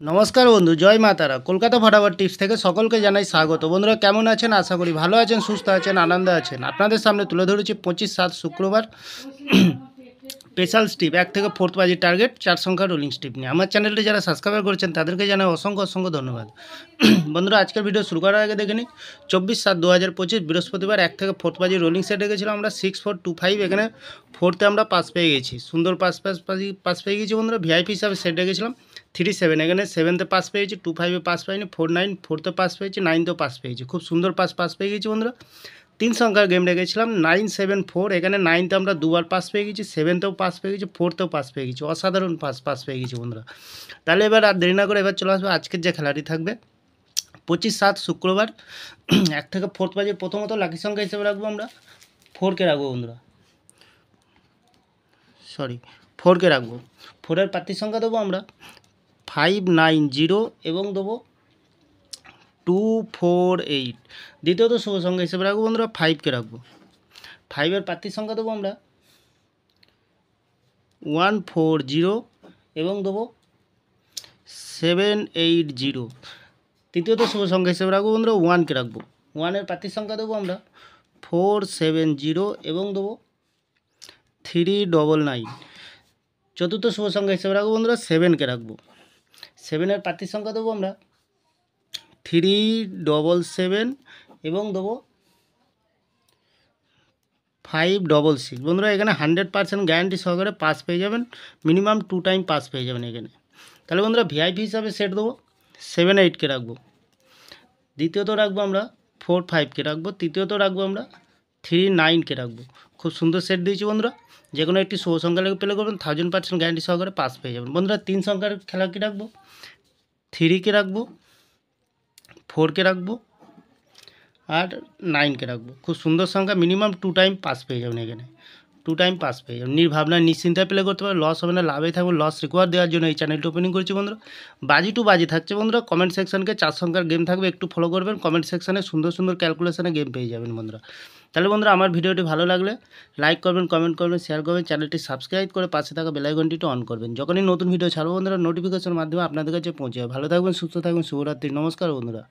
নমস্কার বন্ধু, জয় মা তারা। কলকাতা ফটাফট টিপস থেকে সকলকে জানাই স্বাগত। বন্ধুরা কেমন আছেন? আশা করি ভালো আছেন, সুস্থ আছেন, আনন্দে আছেন। আপনাদের সামনে তুলে ধরেছি 25/7 শুক্রবার স্পেশাল স্টিপ 1 থেকে 4 বাজি টার্গেট 4 সংখ্যা রোলিং স্টিপ নিয়ে। আমার চ্যানেলটি যারা সাবস্ক্রাইব করেছেন তাদেরকে জানাই অসংখ্য অসংখ্য ধন্যবাদ। বন্ধুরা আজকের ভিডিও শুরু করার আগে দেখে নিই 24/7/2025 বৃহস্পতিবার 1 থেকে 4 বাজি রোলিং সেট রেখেছিলাম আমরা 6425। এখানে 4তে আমরা পাস পেয়ে গেছি, সুন্দর পাস পেয়ে গেছি বন্ধুরা। ভিআইপি হিসাবে সেট রেখেছিলাম 37, এখানে 7তে পাস পেয়েছি, 25-এ পাস পাইনি, 49 4তে পাস পেয়েছি, 9তেও পাস পেয়েছি, খুব সুন্দর পাস পেয়ে গেছি বন্ধুরা। 3 সংখ্যার গেম রেখেছিলাম 974, এখানে 9তে আমরা দুবার পাস পেয়ে গেছি, 7তেও পাস পেয়ে গেছি, 4তেও পাস পেয়ে গেছি, অসাধারণ পাস পেয়ে গেছি বন্ধুরা। তাহলে এবার আর দেরি না করে এবার চলে আসবে আজকের যে খেলাটি থাকবে 25/7 শুক্রবার 1 থেকে 4 বাজে। প্রথমত লাকি সংখ্যা হিসেবে রাখবো আমরা 4কে রাখবো বন্ধুরা, 4কে রাখবো। 4-এর প্রার্থী সংখ্যা দেবো আমরা 590 এবং দেবো 248। দ্বিতীয়ত শুভ সংখ্যা হিসেবে রাখবো বন্ধুরা 5কে রাখবো। 5-এর প্রার্থী সংখ্যা দেবো আমরা 140 এবং দেবো 780। তৃতীয়ত শুভ সংখ্যা হিসেবে রাখবো বন্ধুরা 1কে রাখবো। 1-এর প্রার্থী সংখ্যা দেবো আমরা 470 এবং দেবো 399। চতুর্থ শুভ সংখ্যা হিসেবে রাখবো বন্ধুরা 7কে রাখবো। 7-এর প্রার্থী সংখ্যা দেবো আমরা 377 এবং দেবো 566। বন্ধুরা এখানে 100% গ্যারান্টি সহকারে পাস পেয়ে যাবেন, মিনিমাম 2 টাইম পাস পেয়ে যাবেন এখানে। তাহলে বন্ধুরা ভিআইপি হিসাবে সেট দেবো 78কে রাখবো। দ্বিতীয়ত রাখবো আমরা 45কে রাখবো। তৃতীয়ত রাখবো আমরা 39কে রাখবো। খুব সুন্দর সেট দিয়েছি বন্ধুরা, যে কোনো একটি শুভ সংখ্যা লেগে প্লে করবেন 1000% গ্যারান্টি সহকারে পাস পেয়ে যাবেন বন্ধুরা। 3 সংখ্যার খেলা কি রাখবো 3কে রাখবো, 4কে রাখবো আর 9কে রাখবো। খুব সুন্দর সংখ্যা, মিনিমাম 2 টাইম পাস পেয়ে যাবেন এখানে, 2 টাইম পাস পেয়ে যাবেন। নির্ভাবনায় নিশ্চিন্তায় প্লে করতে পারবে, লস হবে না, লাভেই থাকবে। লস রিকভার দেওয়ার জন্য এই চ্যানেলটি ওপেনিং করেছি বন্ধুরা। বাজি টু বাজি থাকছে বন্ধুরা। কমেন্ট সেকশনকে 4 সংখ্যার গেম থাকবে, একটু ফলো করবেন। কমেন্ট সেকশনে সুন্দর সুন্দর ক্যালকুলেশনে গেম পেয়ে যাবেন বন্ধুরা। তাহলে বন্ধুরা আমার ভিডিওটি ভালো লাগলে লাইক করবেন, কমেন্ট করবেন, শেয়ার করবেন, চ্যানেলটি সাবস্ক্রাইব করে পাশে থাকা বেল আইকনটিতে অন করবেন। যখনই নতুন ভিডিও ছাড়বো বন্ধুরা নোটিফিকেশনের মাধ্যমে আপনাদের কাছে পৌঁছে যাবে। ভালো থাকবেন, সুস্থ থাকবেন, শুভরাত্রি, নমস্কার বন্ধুরা।